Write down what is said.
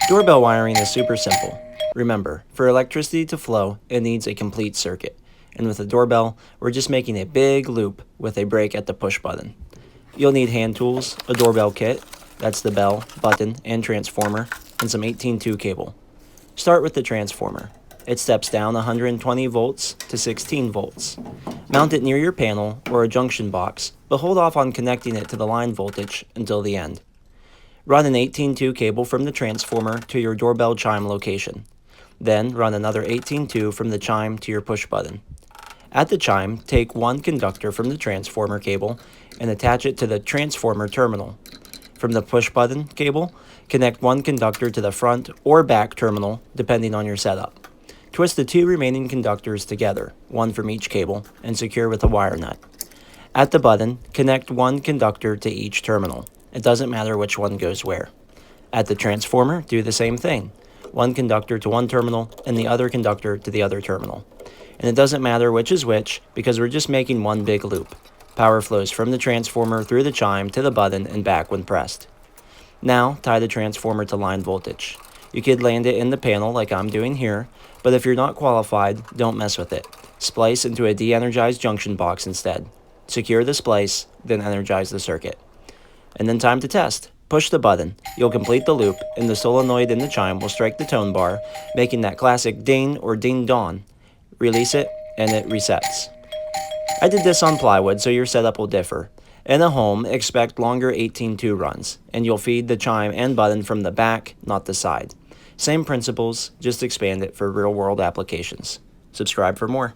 Doorbell wiring is super simple. Remember, for electricity to flow, it needs a complete circuit. And with a doorbell, we're just making a big loop with a break at the push button. You'll need hand tools, a doorbell kit, that's the bell, button, and transformer, and some 18-2 cable. Start with the transformer. It steps down 120 volts to 16 volts. Mount it near your panel or a junction box, but hold off on connecting it to the line voltage until the end. Run an 18-2 cable from the transformer to your doorbell chime location. Then run another 18-2 from the chime to your push button. At the chime, take one conductor from the transformer cable and attach it to the transformer terminal. From the push button cable, connect one conductor to the front or back terminal depending on your setup. Twist the two remaining conductors together, one from each cable, and secure with a wire nut. At the button, connect one conductor to each terminal. It doesn't matter which one goes where. At the transformer, do the same thing. One conductor to one terminal and the other conductor to the other terminal. And it doesn't matter which is which because we're just making one big loop. Power flows from the transformer through the chime to the button and back when pressed. Now, tie the transformer to line voltage. You could land it in the panel like I'm doing here, but if you're not qualified, don't mess with it. Splice into a de-energized junction box instead. Secure the splice, then energize the circuit. And then time to test. Push the button. You'll complete the loop, and the solenoid in the chime will strike the tone bar, making that classic ding or ding-dong. Release it, and it resets. I did this on plywood, so your setup will differ. In a home, expect longer 18-2 runs, and you'll feed the chime and button from the back, not the side. Same principles, just expand it for real-world applications. Subscribe for more.